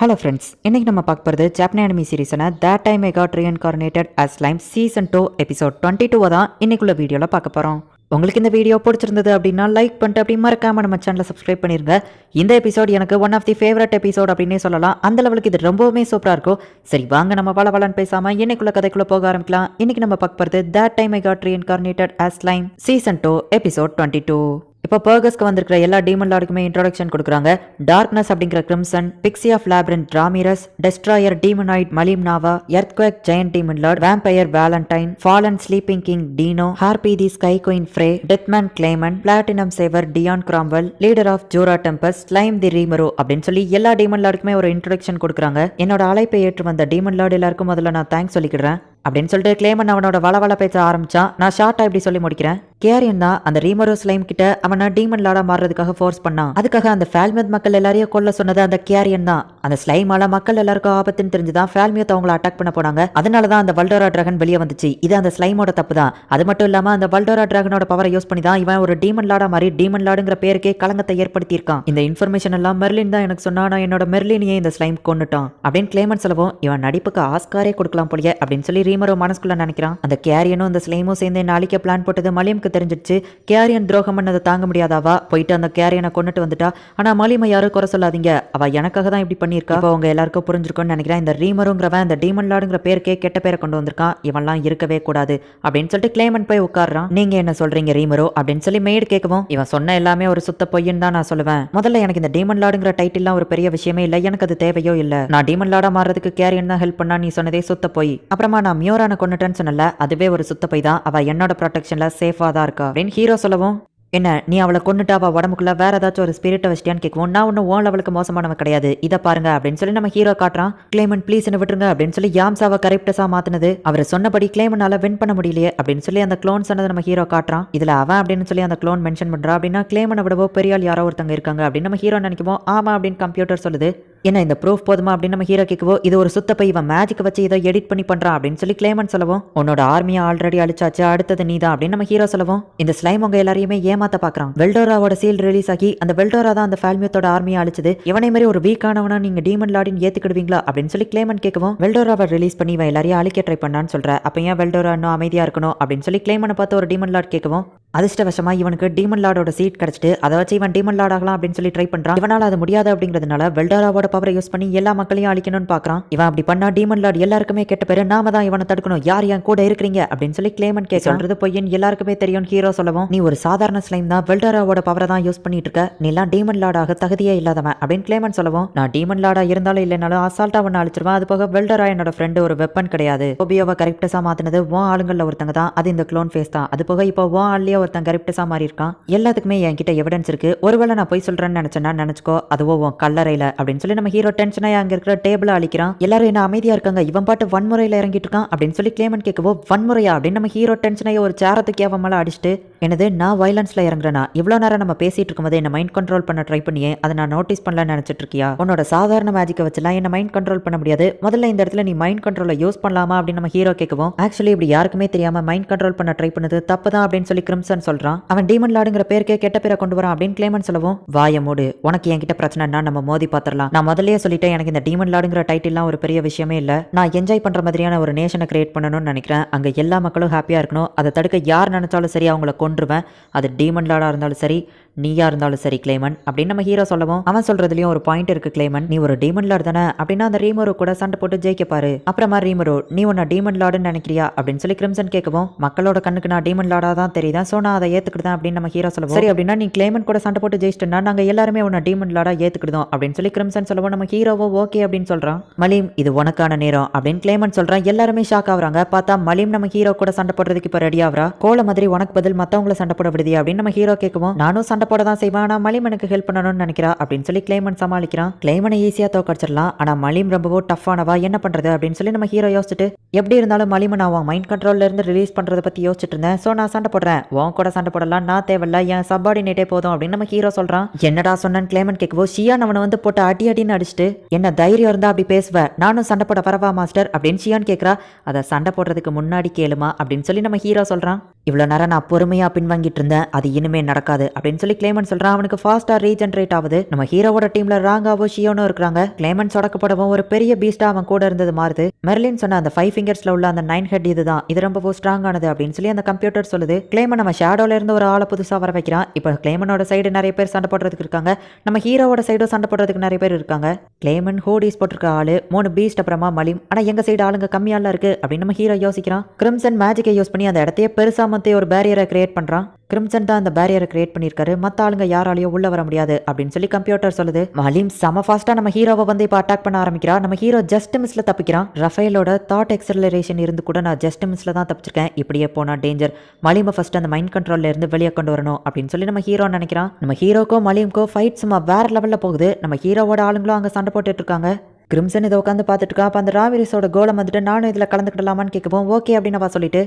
Hello friends, இன்னைக்கு நம்ம பார்க்க போகிறது ஜாப்பனி அனிமி சீரிஸான That Time I Got Reincarnated as Slime season 2 episode 22 தான் இன்னைக்குள்ள வீடியோவில் பார்க்க போகிறோம். உங்களுக்கு இந்த வீடியோ பிடிச்சிருந்தது அப்படின்னா லைக் பண்ணிட்டு அப்படி மறக்காம நம்ம சேனலை சப்ஸ்கிரைப் பண்ணிருங்க. இந்த எபிசோட் எனக்கு one of the favourite episode அப்படின்னே சொல்லலாம். அந்த லெவலுக்கு இது ரொம்பவுமே சூப்பராக இருக்கும். சரி வாங்க நம்ம வளன்னு பேசாம இன்னைக்குள்ள கதைக்குள்ள போக ஆரம்பிக்கலாம். இன்னைக்கு நம்ம பார்க்க போகிறது That Time I Got Reincarnated as Slime season 2 episode 22. இப்போ பர்கஸ்க்கு வந்திருக்கிற எல்லா டீமன் லார்டுக்குமே இன்ட்ரோடக்ஷன் கொடுக்குறாங்க. டார்க்னஸ் அப்படிங்கிற Crimson, pixie of labyrinth Ramiris, destroyer demonoid Milim Nava, earthquake giant demon lord, vampire Valentine, fallen sleeping king Dino, harpy the sky queen Frey, deathman Clayman, platinum sabre Leon Cromwell, leader of Jura Tempest, slime தி ரீமரோ அப்படின்னு சொல்லி எல்லா demon லார்டுக்குமே ஒரு introduction கொடுக்குறாங்க. என்னோட அழைப்பை ஏற்று வந்த demon Lord எல்லாருக்கும் முதல்ல நான் தேங்க்ஸ் சொல்லிக்கிறேன் அப்படின்னு சொல்லிட்டு கிளேமன் அவனோட வள பேச ஆரம்பிச்சான். நான் ஷார்ட்டா இப்படி சொல்லி முடிக்கிறேன். கேரியன் தான் அந்த ரீமரோ ஸ்லைம் கிட்ட அவனை டீமன் லார்டா மாறுறதுக்காக ஃபோர்ஸ் பண்ணான். அதுக்காக அந்த ஃபால்மியத் மக்கள் எல்லாரையும் கொல்ல சொன்னது அந்த கேரியன் தான். அந்த ஸ்லைமால மக்கள் எல்லாருக்கும் ஆபத்துன்னு தெரிஞ்சுதான் ஃபால்மியத் அவங்கள அட்டாக் பண்ண போனாங்க. அதனாலதான் அந்த வல்டோரா டிராகன் வெளியே வந்துச்சு. இது அந்த ஸ்லைமோட தப்பு தான். அது மட்டும் இல்லாம அந்த வல்டோரா டிராகனோட பவரை யூஸ் பண்ணி தான் இவன் ஒரு டீமன் லார்டா மாறி டீமன் லார்டுங்கிற பேருக்கே களங்கத்தை ஏற்படுத்தியிருக்கான். இந்த இன்ஃபர்மேஷன் எல்லாம் மெர்லின் தான் எனக்கு சொன்னா. நான் என்னோட மெர்லினையே இந்த ஸ்லைம் கொன்னுட்டான் அப்படின்னு கிளேமன் சொல்லவும் இவன் நடிப்புக்கு ஆஸ்காரே கொடுக்கலாம் போலியே அப்படின்னு சொல்லி ரீமரோ மனசுக்குள்ள நினைக்கிறான். அந்த கேரியனும் அந்த ஸ்லைமும் சேர்ந்து என்ன அழிக்க பிளான் போட்டது மலியம்க்கு தெரிஞ்சிடுச்சு. கேரியன் துரோகம் பண்ணதை தாங்க முடியாதாவா போயிட்டு அந்த கேரியனை கொண்டுட்டு வந்துட்டா. ஆனா மலிமை யாரும் குறை சொல்லாதீங்க, அவ எனக்காக தான் இப்படி பண்ணியிருக்கா. இப்போ அவங்க எல்லாருக்கும் புரிஞ்சிருக்கும்னு நினைக்கிறேன். இந்த ரீமருங்கிறவன் இந்த டீமன் லார்டுங்கிற பேருக்கே கெட்ட பேரை கொண்டு வந்திருக்கான். இவன்லாம் இருக்கவே கூடாது அப்படின்னு சொல்லிட்டு கிளேமன் போய் உட்கார்றான். நீங்க என்ன சொல்றீங்க ரீமரோ அப்படின்னு சொல்லி மேடு கேட்கவும் இவன் சொன்ன எல்லாமே ஒரு சுத்த பொய்ன்னு தான் நான் சொல்லுவேன். முதல்ல எனக்கு இந்த டீமன் லார்டுங்கிற டைட்டில்லாம் ஒரு பெரிய விஷயமே இல்லை. எனக்கு அது தேவையோ இல்லை. நான் டீமன் லார்டா மாறதுக்கு கேரியன் தான் ஹெல்ப் பண்ணா. நீ சொன்னதே சுத்த பொய். அப்புறமா நான் மியோரான கொண்டுட்டேன்னு சொன்னல, அதுவே ஒரு சுத்த பொய் தான். அவ என்னோட ப்ரொடெக்ஷன்ல சேஃபா தான் இருக்கா அப்படின்னு ஹீரோ சொல்லவும் என்ன நீ அவளை கொண்டுட்டு அவள் உடம்புக்குள்ள வேற ஏதாச்சும் ஒரு ஸ்பிரிட்டை வச்சிட்டியான்னு கேட்கும். நான் ஒன்றும் ஓன் லெவலுக்கு மோசமானவன் கிடையாது, இதை பாருங்க அப்படின்னு சொல்லி நம்ம ஹீரோ காட்டுறான். கிளேமன் ப்ளீஸ் என்ன விட்டுருங்க அப்படின்னு சொல்லி யாம்சாவை கரெக்டஸா மாத்தினது அவர் சொன்னபடி கிளேமனால வின் பண்ண முடியலையே அப்படின்னு சொல்லி அந்த க்ளோன் சொன்னதை நம்ம ஹீரோ காட்டுறான். இதுல அவன் அப்படின்னு சொல்லி அந்த க்ளோன் மென்ஷன் பண்றா. அப்படின்னா கிளேமனை விடவோ பெரிய ஆள் யாரோ ஒருத்தங்க இருக்காங்க அப்படின்னு நம்ம ஹீரோ நினைக்குவோம். ஆமா அப்படின்னு கம்ப்யூட்டர் சொல்லுது. என்ன இந்த ப்ரூஃப் போதுமா அப்படின்னு நம்ம ஹீரோ கேட்கவோ இது ஒரு சுத்த பை, இவன் மேஜிக் வச்சு இதை எடிட் பண்ணி பண்றான் அப்படின்னு சொல்லி கிளேமன் சொல்லவும் உன்னோட ஆர்மியை ஆல்ரெடி அழிச்சாச்சு, அடுத்தது நீ தான் அப்படின்னு நம்ம ஹீரோ சொல்லவும் இந்த ஸ்லைம் உங்க எல்லாரையுமே ஏமாத்த பாக்குறான். வெல்டோராவோட சீல் ரிலீஸ் ஆகி அந்த வெல்டோரா தான் அந்த ஃபால்மியத்தோட ஆர்மியை அழிச்சது. இவனை மாதிரி ஒரு வீக்கானவனா நீங்க டீமன் லார்டின் ஏத்துக்கிடுவீங்களா அப்படின்னு சொல்லி கிளேமன் கேட்கவும் வெல்டோராவை ரிலீஸ் பண்ணி இவன் எல்லாரையும் அழிக்க ட்ரை பண்ணான்னு சொல்ற. அப்ப ஏன் வெல்டோரா இன்னும் அமைதியா இருக்கணும் அப்படின்னு சொல்லி கிளேமனை பார்த்து ஒரு டீமன் லார்ட் கேட்கவும் அதிர்ஷ்டவசமா இவனுக்கு டீமன் லார்டோட சீட் கிடைச்சிட்டு அதை வச்சு இவன் டீமன் லார்ட் ஆகலாம் அப்படின்னு சொல்லி ட்ரை பண்றான். இவனால அது முடியாது அப்படிங்கிறதுனால வெல்டோராவோட பவரை யூஸ் பண்ணி எல்லா மக்களையும் அழிக்கணும்னு பாக்குறான். இவன் அப்படி பண்ணா டீமன் லார்ட் எல்லாருக்குமே கெட்ட பேரு, நாம தான் இவனை தடுக்கணும். யார் என் கூட இருக்கிறீங்க அப்படின்னு சொல்லி கிளேமன் கேட்க சொல்றது பொய்யன் எல்லாருக்குமே தெரியும். ஹீரோ சொல்லவும் நீ ஒரு சாதாரண ஸ்லைம் தான், வெல்டோராவோட பவரை தான் யூஸ் பண்ணிட்டு இருக்க, நீ எல்லாம் டீமன் லார்டாக தகுதியே இல்லாதவன் அப்படின்னு கிளேமன் சொல்லவும் நான் டீமன் லார்டா இருந்தாலும் இல்லைனாலும் அசால்ட்டா ஒன்னு அழிச்சிருவேன். அது போக வெல்டோரா என்னோட ஃப்ரெண்டு, ஒரு வெப்பன் கிடையாது. ஓபியோவை கரெக்டஸா மாத்தினது உன் ஆளுங்கள்ல ஒருத்தங்க தான், அது இந்த க்ளோன் ஃபேஸ் தான். அது போக இப்போ உன் ஆள்லயே ஒருத்தன் கரெக்டஸா மாறி இருக்கான். எல்லாத்துக்குமே என்கிட்ட எவிடன்ஸ் இருக்கு. ஒருவேளை நான் போய் சொல்றேன்னு நினைச்சேன்னா நினைச்சுக்கோ, அதுவோ உன் கல்லறையில அப்படின்னு சொல்லி நம்ம ஹீரோ டென்ஷனாக அங்க இருக்கிற டேபிள அழிக்கிறான். எல்லாரும் என்ன அமைதியா இருக்காங்க, இவன் பாட்டு வன்முறையில இறங்கிட்டு இருக்கான் அப்படின்னு சொல்லி கிளேமன் கேட்கவோ வன்முறையா அப்படின்னு நம்ம ஹீரோ டென்ஷனாக ஒரு சேரத்துக்கு அவன் மேல அடிச்சுட்டு என்னது நான் வயலன்ஸ்ல இறங்குறேனா, இவ்வளவு நேரம் நம்ம பேசிட்டு இருக்கும்போது என்ன மைண்ட் கண்ட்ரோல் பண்ண ட்ரை பண்ணியே அதை நான் நோட்டீஸ் பண்ணலாம்னு நினைச்சிட்டு இருக்கியா? உன்னோட சாதாரண மேஜிக்கை வச்சுலாம் என்ன மைண்ட் கண்ட்ரோல் பண்ண முடியாது. முதல்ல இந்த இடத்துல நீ மைண்ட் கண்ட்ரோலை யூஸ் பண்ணலாமா அப்படின்னு நம்ம ஹீரோ கேட்கவும் ஆக்சுவலி இப்படி யாருக்குமே தெரியாம மைண்ட் கண்ட்ரோல் பண்ண ட்ரை பண்ணது தப்பு தான் அப்படின்னு சொல்லி கிரிம்சன் சொல்றான். அவன் டீமன் லார்டுங்கிற பேருக்கே கெட்ட பேரை கொண்டு வரான் அப்படின்னு கிளேமன் சொல்லவும் வாய மூடு, உனக்கு என்கிட்ட பிரச்சனைனா நம்ம மோதி பாத்திரலாம். நான் முதல்லயே சொல்லிட்டேன் எனக்கு இந்த டீமன் லார்டுங்கிற டைட்டில்லாம் ஒரு பெரிய விஷயமே இல்ல. நான் என்ஜாய் பண்ற மாதிரியான ஒரு நேஷனை கிரியேட் பண்ணணும்னு நினைக்கிறேன். அங்க எல்லா மக்களும் ஹாப்பியா இருக்கணும். அதை தடுக்க யார் நினைச்சாலும் சரி அவங்கள கொன்றுவேன். அது டீமன் லார்டா இருந்தாலும் சரி நீயா இருந்தாலும் சரி கிளேமன் அப்படின்னு நம்ம ஹீரோ சொல்லவும் அவன் சொல்றதுலயும் ஒரு பாயிண்ட் இருக்கு. கிளேமன் நீ ஒரு டீமன் லார்டு தானே அப்படின்னா அந்த ரீமரோ கூட சண்டை போட்டு ஜெயிக்க பாரு. அப்புறமா ரீமரோ நீ உன்ன டீமன் லார்டுன்னு நினைக்கிறியா அப்படின்னு சொல்லி கிரிம்சன் கேட்கவும் மக்களோட கண்ணுக்கு நான் டீமன் லார்டா தான் தெரியுதா, சோ நான் அதை ஏத்துக்கிட்டேன் அப்படின்னு நம்ம ஹீரோ சொல்லவும் சரி அப்படின்னா நீ கிளேமன் கூட சண்டை போட்டு ஜெயிச்சிட்டா நாங்க எல்லாருமே உன்ன டீமன் லார்டா ஏத்துக்கிட்டோம் அப்படின்னு சொல்லி கிரிம்சன் சொல்லவும் நம்ம ஹீரோவோ ஓகே அப்படின்னு சொல்றான். மலீம் இது உனக்கான நேரம் அப்படின்னு கிளேமன் சொல்றான். எல்லாருமே ஷாக் ஆகுறாங்க. பார்த்தா மலீம் நம்ம ஹீரோ கூட சண்டை போடுறதுக்கு இப்ப ரெடி ஆகுறா. கோல மாதிரி உனக்கு பதில் மத்தவங்களை சண்டை போட விடுதியா அப்படின்னு நம்ம ஹீரோ கேட்கவும் நானும் சண்டை போட தான் செய்வான், மலிமனுக்கு ஹெல்ப் பண்ணணும்னு நினைக்கிறா அப்படின்னு சொல்லி கிளைமன் சமாளிக்கிறான். கிளைமனை ஈஸியா தோக்கடிச்சிடலாம், ஆனா மலிம் ரொம்பவோ டஃப்பானவா, என்ன பண்றது அப்படின்னு சொல்லி நம்ம ஹீரோ யோசிச்சுட்டு எப்படி இருந்தாலும் மலிமன் அவன் மைண்ட் கண்ட்ரோல்ல இருந்து ரிலீஸ் பண்றதை பத்தி யோசிச்சுட்டு இருந்தேன். சோ நான் சண்டை போடுறேன், உன் கூட சண்டை போடலாம், நான் தேவையில்ல, என் சப்பார்டினேட்டே போதும் அப்படின்னு நம்ம ஹீரோ சொல்றான். என்னடா சொன்னு கிளைமன் கேட்கவோ ஷியான் அவனை வந்து போட்டு அடின்னு அடிச்சுட்டு என்ன தைரியம் இருந்தா அப்படி பேசுவேன், நானும் சண்டை போட வரவா மாஸ்டர் அப்படின்னு ஷியான் கேட்கறா. அதை சண்டை போடுறதுக்கு முன்னாடி கேளுமா அப்படின்னு சொல்லி நம்ம ஹீரோ சொல்றான். இவ்வளவு நேரம் நான் பொறுமையா பின்வாங்கிட்டு இருந்தேன், அது இனிமே நடக்காது அப்படின்னு சொல்லி கிளேமன் சொல்றான் அவனுக்கு ஃபாஸ்டா ரீஜெனரேட் ஆகுது. நம்ம ஹீரோவோட டீம்ல ராங்காவோ ஷியோனும் இருக்காங்க. கிளேமன் சொடக்கப்படவும் ஒரு பெரிய பீஸ்டா அவன் கூட இருந்தது மாறுது. மெர்லின் சொன்ன அந்த 5 ஃபிங்கர்ஸ்ல உள்ள அந்த 9 ஹெட் இதுதான், இது ரொம்ப ஸ்ட்ராங் ஆனது அப்படின்னு சொல்லி அந்த கம்ப்யூட்டர் சொல்லுது. கிளேமன் நம்ம ஷேடோல இருந்து ஒரு ஆளை புதுசா வர வைக்கிறான். இப்போ கிளேமனோட சைடு நிறைய பேர் சண்டை போடுறதுக்கு இருக்காங்க. நம்ம ஹீரோவோட சைடும் சண்டை போடுறதுக்கு நிறைய பேர் இருக்காங்க. கிளேமன் ஹோடிஸ் போட்டிருக்க ஆளு 3 பீஸ்ட் அப்புறமா மலிம். ஆனா எங்க சைடு ஆளுங்க கம்மியால இருக்கு அப்படின்னு நம்ம ஹீரோ யோசிக்கிறான். கிரிம்சன் மேஜிக்கை யூஸ் பண்ணி அந்த இடத்தையே பெருசா மத்தே ஒரு பேரியரை கிரியேட் பண்றான். கிரிம்சன் தான் அந்த பேரியரை கிரியேட் பண்ணிருக்காரு. மத்த ஆளுங்க யாராலையும் உள்ள வர முடியாது அப்படின்னு சொல்லி கம்ப்யூட்டர் சொல்லுது. மலிம் செம ஃபாஸ்டா நம்ம ஹீரோவை வந்து இப்ப அட்டாக் பண்ண ஆரம்பிக்கிறா. நம்ம ஹீரோ ஜஸ்ட் மிஸ்ல தப்பிக்கிறான். ரஃபேலோட தாட் எக்ஸலரேஷன் இருந்து கூட நான் ஜஸ்ட் மிஸ்ல தான் தப்பிச்சிருக்கேன். இப்படியே போனா டேஞ்சர். மலிமை ஃபர்ஸ்ட் அந்த மைண்ட் கண்ட்ரோல்ல இருந்து வெளியே கொண்டு வரணும் அப்படின்னு சொல்லி நம்ம ஹீரோ நினைக்கிறான். நம்ம ஹீரோக்கோ மலிம்கோ ஃபைட் சும்மா வேற லெவல்ல போகுது. நம்ம ஹீரோவோட ஆளுங்களும் அங்க சண்டை போட்டுட்டு இருக்காங்க. கிரிம்சன் இதை உட்காந்து பார்த்துட்டு இருக்கா. அப்ப அந்த ராவிரிஸோட கோலம் வந்துட்டு நானும் இதுல கலந்துக்கிடலாமான்னு கேட்கவும் ஓகே அப்படின்னு அவ சொல்லிட்டு,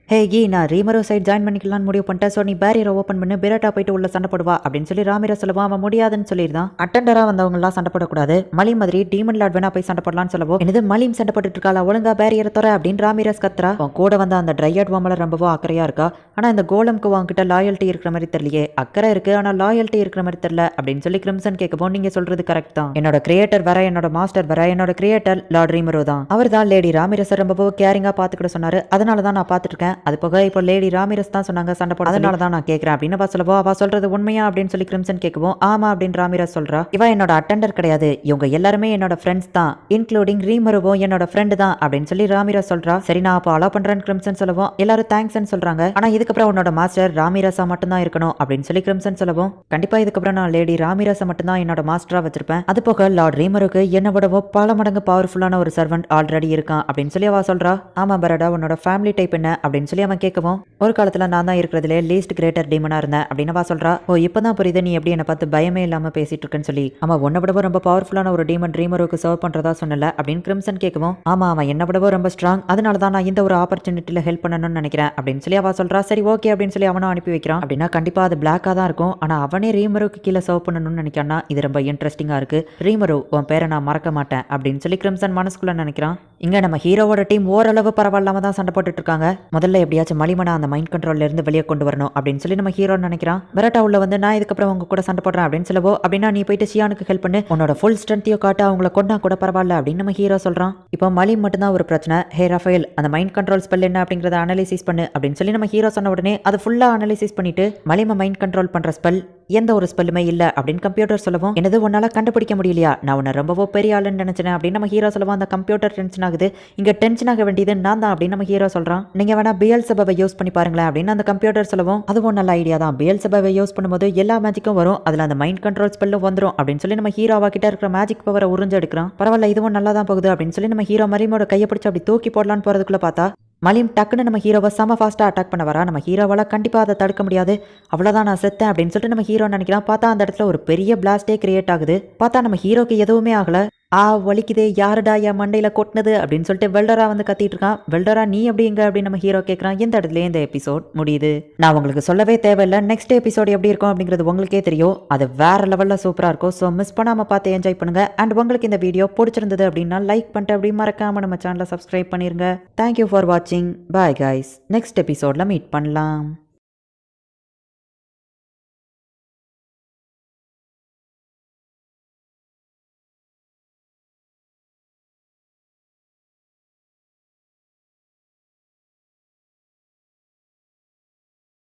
ஹே கி நான் ரீமரோ சைட் ஜாயின் பண்ணிக்கலாம்னு முடிவு பண்ணிட்டேன். ஸோ நீ பேரியரை ஓப்பன் பண்ணி பிரேட்டா போயிட்டு உள்ள சண்டை போடுவா அப்படின்னு சொல்லி ராமிரோ சொல்லுவான். அவன் முடியாதுன்னு சொல்லியிருந்தான். அட்டெண்டரா வந்தவங்கலாம் சண்டை போடக்கூடாது. மலிம் மாதிரி டீமன் லார்ட் வேணா போய் சண்டை போடலான்னு சொல்லவும், என்னது மலிம் சண்டை போட்டுட்டு இருக்காளா, ஒழுங்கா பேரியரை தர அப்படின்னு ராமிரஸ் கத்துறா. அவன் கூட வந்து அந்த ட்ரையட் வாமல ரொம்பவும் அக்கறையா இருக்கா. ஆனா இந்த கோலம்க்கு வாங்கிட்ட லாயல்ட்டி இருக்கிற மாதிரி தெரியலையே. அக்கறை இருக்கு ஆனா லாயல்ட்டி இருக்கிற மாதிரி தெரியல அப்படின்னு சொல்லி கிரிம்சன் கேட்கவும், நீங்க சொல்றது கரெக்ட் தான். என்னோட கிரியேட்டர் வர, என்னோட மாஸ்டர் வர, என்னோட கிரியேட்டர் லார்ட் ரீமரோ தான். அவர் தான் லேடி ராமிரஸ் ரொம்பவும் கேரிங்கா பாத்துக்கிட சொன்னாரு. அதனால தான் நான் பாத்துட்டு இருக்கேன். அது போக இப்போ லேடி ராமிரஸ் தான் சொன்னாங்க சண்டை போட, அதனால தான் நான் கேட்கிறேன் அப்படின்னு சொல்லவோ, அவ சொல்றது உண்மையா அப்படின்னு சொல்லி கிரிம்சன் கேட்கவும், ஆமா அப்படின்னு ராமிரஸ் சொல்றா. இவ என்னோட அட்டெண்டர் கிடையாது, இவங்க எல்லாருமே என்னோட ஃப்ரெண்ட்ஸ் தான், இன்க்ளூடிங் ரீமருவும் என்னோட ஃப்ரெண்டு தான் அப்படின்னு சொல்லி ராமிரஸ் சொல்றா. சரி நான் அப்போ அலோ பண்றேன்னு கிரிம்சன் சொல்லவும் எல்லாரும் தேங்க்ஸ் சொல்றாங்க. ஆனா இதுக்கப்புறம் உன்னோட மாஸ்டர் ராமிரஸா மட்டும் தான் இருக்கணும் அப்படின்னு சொல்லி கிரிம்சன் சொல்லவும், கண்டிப்பா இதுக்கப்புறம் நான் லேடி ராமிரஸை மட்டும் தான் என்னோட மாஸ்டரா வச்சிருப்பேன். அது போக லார்ட் ரீமருக்கு என்ன விடவோ பல மடங்கு பவர்ஃபுல்லான ஒரு சர்வெண்ட் ஆல்ரெடி இருக்கான் அப்படின்னு சொல்லி அவ சொல்றா. ஆமா பரடா, உன்னோட ஃபேமிலி டைப் என்ன அப்படின்னு சொல்லி அவன் கேட்கவும், ஒரு காலத்துல நான் தான் இருக்கிறதுலே லீஸ்ட் கிரேட்டர் டீமனா இருந்தேன் அப்படின்னு அவ சொல்றா. ஓ இப்பதான் புரியுது நீ எப்படி என்ன பார்த்து பயமே இல்லாம பேசிட்டு இருக்கேன்னு சொல்லி. ஆமா உன்னை விடவோ ரொம்ப பவர்ஃபுல்லான ஒரு டீமன் ரீமருக்கு சர்வ் பண்றதா சொன்னல அப்படின்னு கிரிம்சன் கேட்கவும், ஆமா அவன் என்ன விடவோ ரொம்ப ஸ்ட்ராங், அதனால தான் நான் இந்த ஒரு ஆப்பர்ச்சுனிட்டியில ஹெல்ப் பண்ணணும்னு நினைக்கிறேன் அப்படின்னு சொல்லி அவ சொல்றா. சரி ஓகே அப்படின்னு சொல்லி அவனும் அனுப்பி வைக்கிறான். அப்படின்னா கண்டிப்பா அது பிளாக்கா தான் இருக்கும். ஆனா அவனே ரீமருக்கு கீழே சர்வ் பண்ணணும்னு நினைக்கிறான்னா இது ரொம்ப இன்ட்ரெஸ்டிங்கா இருக்கு. ரீமரு உன் பேரை நான் மறக்க மாட்டேன் அப்படின்னு சொல்லி கிரிம்சன் மனசுக்குள்ள நினைக்கிறான். இங்க நம்ம ஹீரோவோட டீம் ஓரளவு பரவாயில்லாம தான் சண்டை போட்டுட்டு இருக்காங்க. முதல்ல எப்படியாச்சும் மலிமனா அந்த மைண்ட் கண்ட்ரோல்ல இருந்து வெளியே கொண்டு வரணும் அப்படின்னு சொல்லி நம்ம ஹீரோ நினைக்கிறான். பெரட்டா உள்ள வந்து நான் இதுக்கப்புறம் உங்க கூட சண்டை போடுறேன் அப்படின்னு சொல்லவோ, அப்படின்னா நீ போயிட்டு ஷியானுக்கு ஹெல்ப் பண்ணு, உன்னோட ஃபுல் ஸ்ட்ரென்த்தையோ காட்ட அவங்கள கொண்டா கூட பரவாயில்ல அப்படின்னு நம்ம ஹீரோ சொல்றான். இப்போ மலிம் மட்டும்தான் ஒரு பிரச்சனை. ஹே ரஃபேல் அந்த மைண்ட் கண்ட்ரோல் ஸ்பெல் என்ன அப்படிங்கறத அனலைசிஸ் பண்ணு அப்படின்னு சொல்லி நம்ம ஹீரோ சொன்ன உடனே அது ஃபுல்லா அனலைசிஸ் பண்ணிட்டு மலிம மைண்ட் கண்ட்ரோல் பண்ற ஸ்பெல் எந்த ஒரு ஸ்பெல்லுமே இல்ல அப்படின்னு கம்ப்யூட்டர் சொல்லவும், என்னது உன்னால கண்டுபிடிக்க முடியலையா, நான் உன்னை ரொம்பவோ பெரிய ஆளுன்னு நினைச்சேன் அப்படின்னு நம்ம ஹீரோ சொல்லவும், அந்த கம்ப்யூட்டர் டென்ஷன் ஆகுது. இங்க டென்ஷன் ஆக வேண்டியது நான் தான் அப்படின்னு நம்ம ஹீரோ சொல்றான். நீங்க வேணா பியல்செபூவை யூஸ் பண்ணி பாருங்களேன் அப்படின்னு அந்த கம்ப்யூட்டர் சொல்லவும், அதுவும் நல்ல ஐடியா தான், பியல்செபூவை யூஸ் பண்ணும்போது எல்லா மேஜிக்கும் வரும், அதுல அந்த மைண்ட் கண்ட்ரோல் ஸ்பெல்லும் வந்துரும் அப்படின்னு சொல்லி நம்ம ஹீரோவா கிட்ட இருக்கிற மேஜிக் பவரை உறிஞ்சு எடுக்கிறான். பரவாயில்ல இதுவும் நல்லா தான் போகுது அப்படின்னு சொல்லி நம்ம ஹீரோ மரிமோட கையை பிடிச்சி அப்படி தூக்கி போடலான்னு போறதுக்குள்ள பார்த்தா மலிம் டக்குன்னு நம்ம ஹீரோவை செம ஃபாஸ்டா அட்டாக் பண்ண வரா. நம்ம ஹீரோவால கண்டிப்பா அதை தடுக்க முடியாது, அவ்வளவுதான் நான் செத்தேன் அப்படின்னு சொல்லிட்டு நம்ம ஹீரோ நினைக்கிறான். பார்த்தா அந்த இடத்துல ஒரு பெரிய பிளாஸ்டே கிரியேட் ஆகுது. பார்த்தா நம்ம ஹீரோக்கு எதுவுமே ஆகல. வலிக்குதே, யாருடா என் மண்டையில கொட்டினது அப்படின்னு சொல்லிட்டு வெல்டரா வந்து கத்திட்டு இருக்கான். வெல்டரா நீ எப்படிங்க அப்படின்னு நம்ம ஹீரோ கேட்கறான். இந்த இடத்துல இந்த எபிசோட் முடியுது. நான் உங்களுக்கு சொல்லவே தேவையில்லை, நெக்ஸ்ட் எபிசோட் எப்படி இருக்கும் அப்படிங்கிறது உங்களுக்கே தெரியும். அது வேற லெவல்ல சூப்பரா இருக்கும். ஸோ மிஸ் பண்ணாம பார்த்து என்ஜாய் பண்ணுங்க. அண்ட் உங்களுக்கு இந்த வீடியோ பிடிச்சிருந்தது அப்படின்னா லைக் பண்ணிட்டு அப்படி மறக்காம நம்ம சேனலை சப்ஸ்கிரைப் பண்ணிருங்க. தேங்க்யூ ஃபார் வாட்சிங். பாய் கைஸ், நெக்ஸ்ட் எபிசோட்ல மீட் பண்ணலாம்.